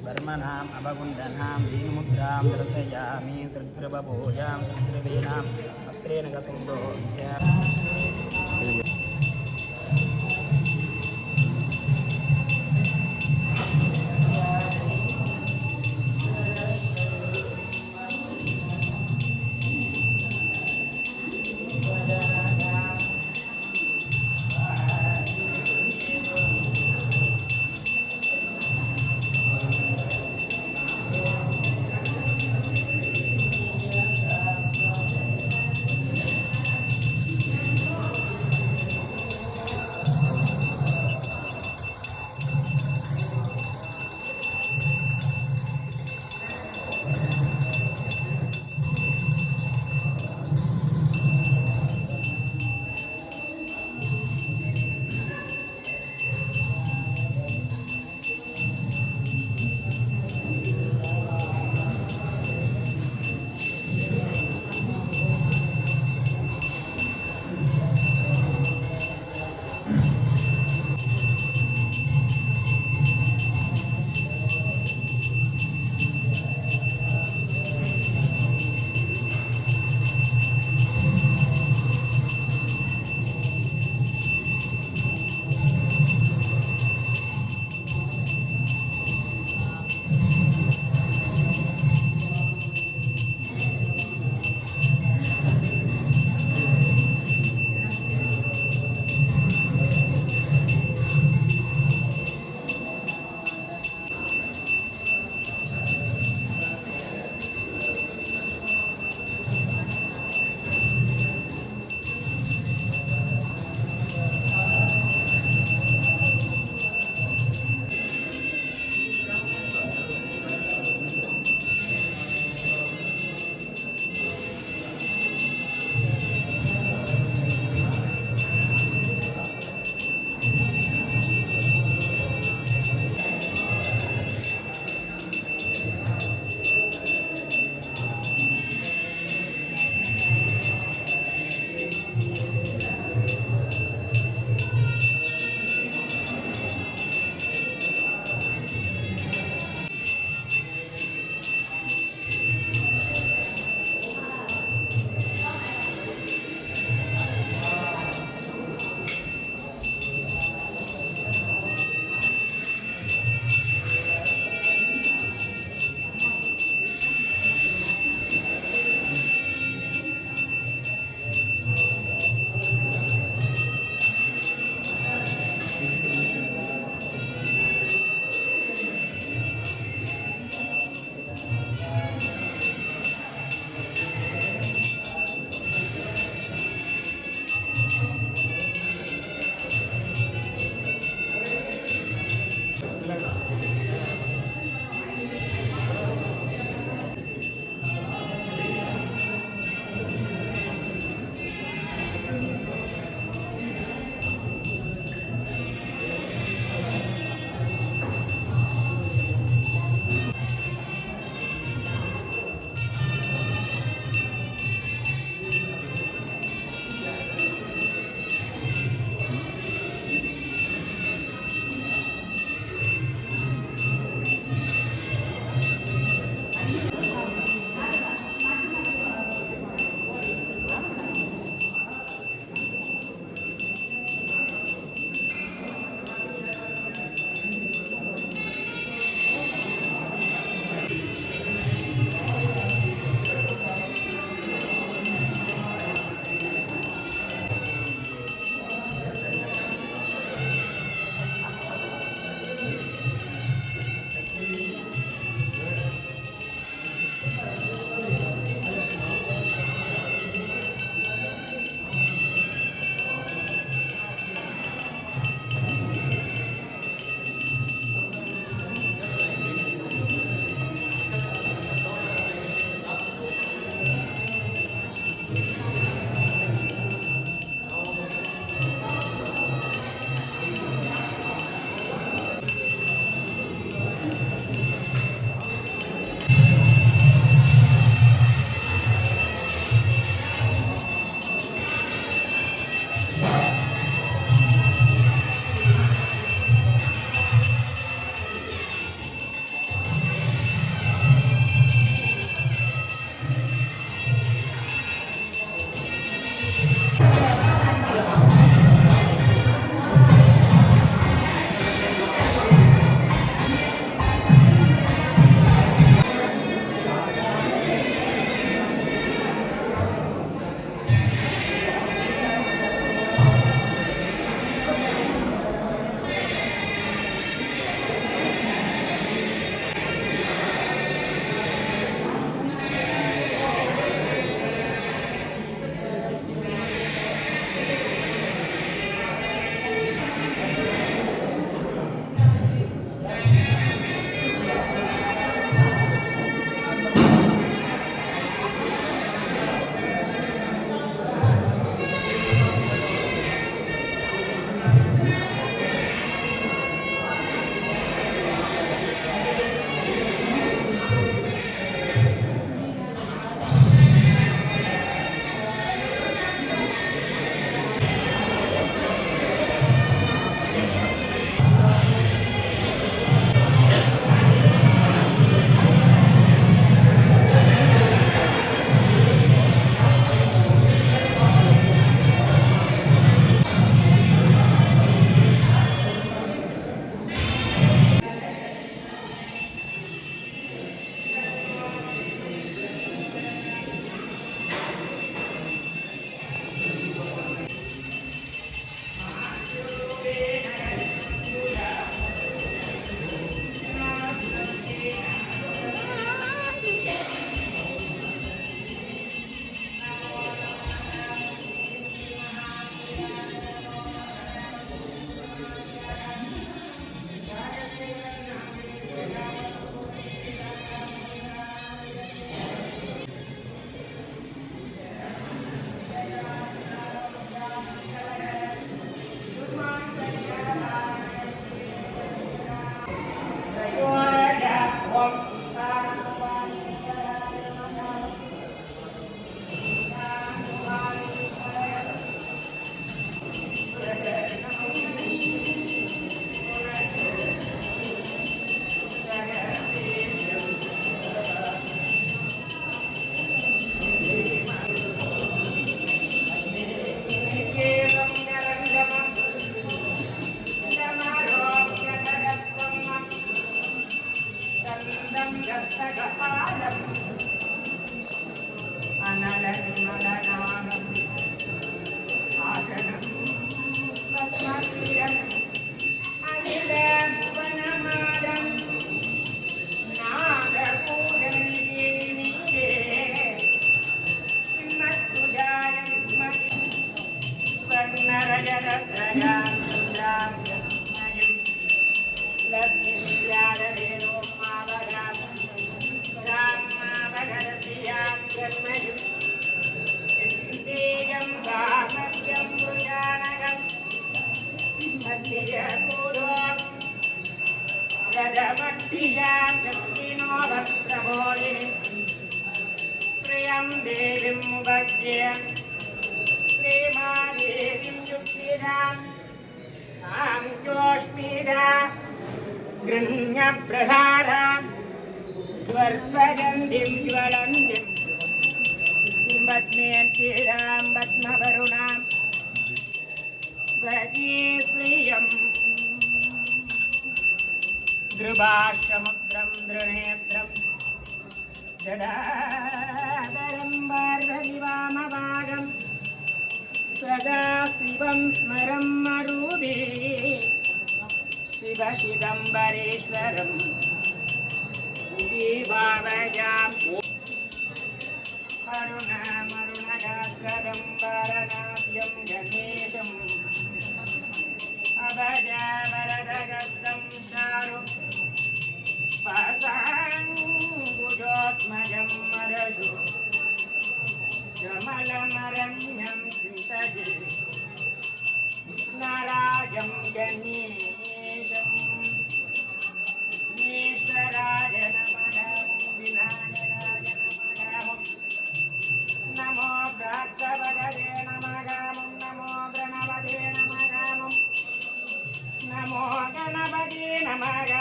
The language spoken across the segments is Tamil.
वर्मणाम् अवगुण्डनां दीनमुद्रां दर्शयामि सृज्रवभोजां सृज्रवीणाम् अस्त्रेण गसिन्दोह्य गृह्णप्रहारां द्वर्पजन्तीं ज्वलन्तीं पद्मेन्तीरां पद्मवरुणां वजीश्रियं दृभाष्टमुद्रं दृनेत्रं जडाधरं वार्धविवामभागं सदा शिवं स्मरं मरुभि शिवचिदम्बरेश्वरं दीभावयाम् अरुणमरुणगात्रदं वरनाद्यं गणेशम् अभजावरदगस्तं चारु पासाङ्गुजोत्मजं मरजु जमलमरण्यं चिन्तये नारायं गणेशम् ईश्वराय नमः विनायकाय नमः नमो भ्रातृवदये नमः नमो गणपते नमः नमो गणपते नमः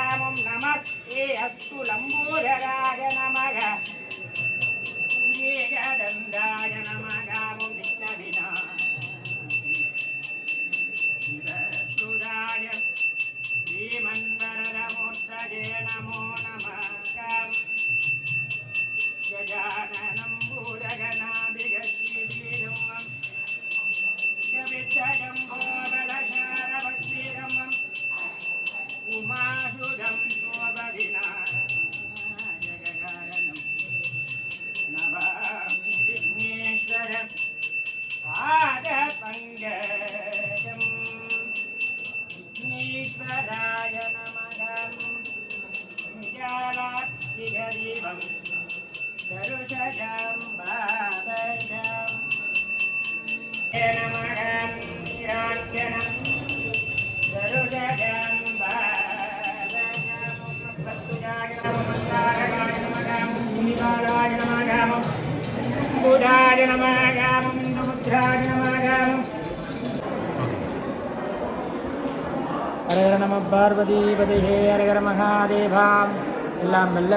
नमस्ते अस्तु लम्बोदराय नमः एकदन्ताय नमः विघ्नविनाशाय श्रीमन्वरदमूर्तये नमो नमः गजाननं भूतगणाभिगशीलं कवित्तजम्बोबलशारभक्षीरम् उमासुदं शोभविनायककारणं नमामि विघ्नेश्वर पादपङ्कजम् ईश्वराय नमः निजालात्तिगदीपं दरुशजं भावजम् नमः निराख्यनं दरुशजं भावजम् प्रत्युजाय नमः मन्दारकाय नमः मुनिबालाय नमः बुधाय नमः इन्दुमुद्राय नमः हर नम पार्वतीपतिहे हर மகாதேவாம் எல்லாம் வல்ல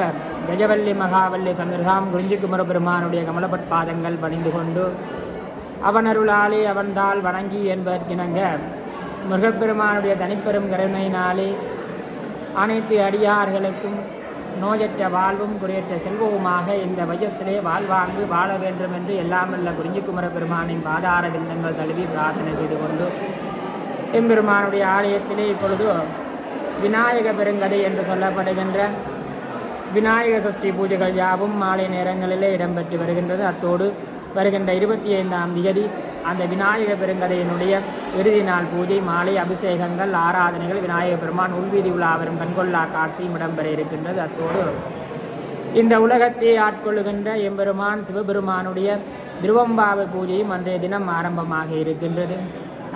கஜவல்லி மகாவல்லி சந்திரகாம் குறிஞ்சிக்குமர பெருமானுடைய கமலப்பட் பாதங்கள் பணிந்து கொண்டு அவனருளாலே அவன்தால் வணங்கி என்பதற்கிணங்க முருகப்பெருமானுடைய தனிப்பெரும் கருணையினாலே அனைத்து அடியார்களுக்கும் நோயற்ற வாழ்வும் குறையற்ற செல்வவுமாக இந்த வையத்திலே வாழ்வாங்கு வாழ வேண்டும் என்று எல்லாம் வல்ல குறிஞ்சிக்குமர பெருமானின் பாதார விந்தங்கள் தழுவி பிரார்த்தனை செய்து கொண்டு எம்பெருமானுடைய ஆலயத்திலே இப்பொழுது விநாயக பெருங்கதை என்று சொல்லப்படுகின்ற விநாயக சஷ்டி பூஜைகள் யாவும் மாலை நேரங்களிலே இடம்பெற்று வருகின்றது. அத்தோடு வருகின்ற 25ஆம் தேதி அந்த விநாயக பெருங்கதையினுடைய இறுதி நாள் பூஜை, மாலை அபிஷேகங்கள், ஆராதனைகள், விநாயக பெருமான் உள்வீதி உலாவரும் கண்கொள்ளா காட்சியும் இடம்பெற இருக்கின்றது. அத்தோடு இந்த உலகத்தை ஆட்கொள்ளுகின்ற எம்பெருமான் சிவபெருமானுடைய திருவம்பாவை பூஜையும் அன்றைய தினம் ஆரம்பமாக இருக்கின்றது.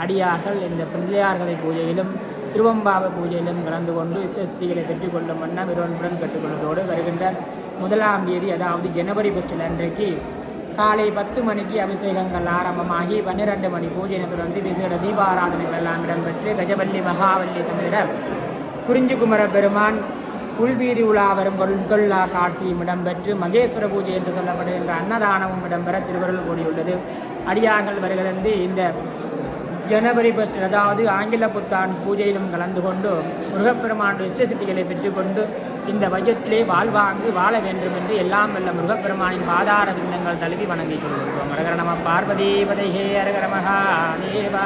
அடியார்கள் இந்த பிள்ளையார்கதை பூஜையிலும் திருவம்பாவை பூஜையிலும் கலந்து கொண்டு இஷ்டஸ்திகளை பெற்றுக்கொள்ளும் வண்ணம் விரும்புடன் கற்றுக்கொள்வதோடு வருகின்ற 1ஆம் தேதி அதாவது ஜனவரி 1 அன்றைக்கு காலை 10 மணிக்கு அபிஷேகங்கள் ஆரம்பமாகி 12 மணி பூஜையை தொடர்ந்து விசேட தீபாராதனைகள் எல்லாம் இடம்பெற்று கஜவல்லி மகாவல்லி சமேத குறிஞ்சிக்குமர பெருமான் உள்வீதி உலாவரும் கொள்ளா காட்சியும் இடம்பெற்று மகேஸ்வர பூஜை என்று சொல்லப்படுகின்ற அன்னதானமும் இடம்பெற திருவருள் கூடியுள்ளது. அடியார்கள் வருகிறது இந்த ஜனவரி 1 அதாவது ஆங்கில புத்தாண்டு பூஜையிலும் கலந்து கொண்டு முருகப்பெருமானுடைய இஷ்டசித்திகளை பெற்றுக்கொண்டு இந்த வையத்திலே வாழ்வாங்கு வாழ வேண்டும் என்று எல்லாம் வல்ல முருகப்பெருமானின் பாதார விந்தங்கள் தழுவி வணங்கிக் கொள்கின்றோம். ஹர நம பார்வதி பதைஹே ஹர மகாதேவா.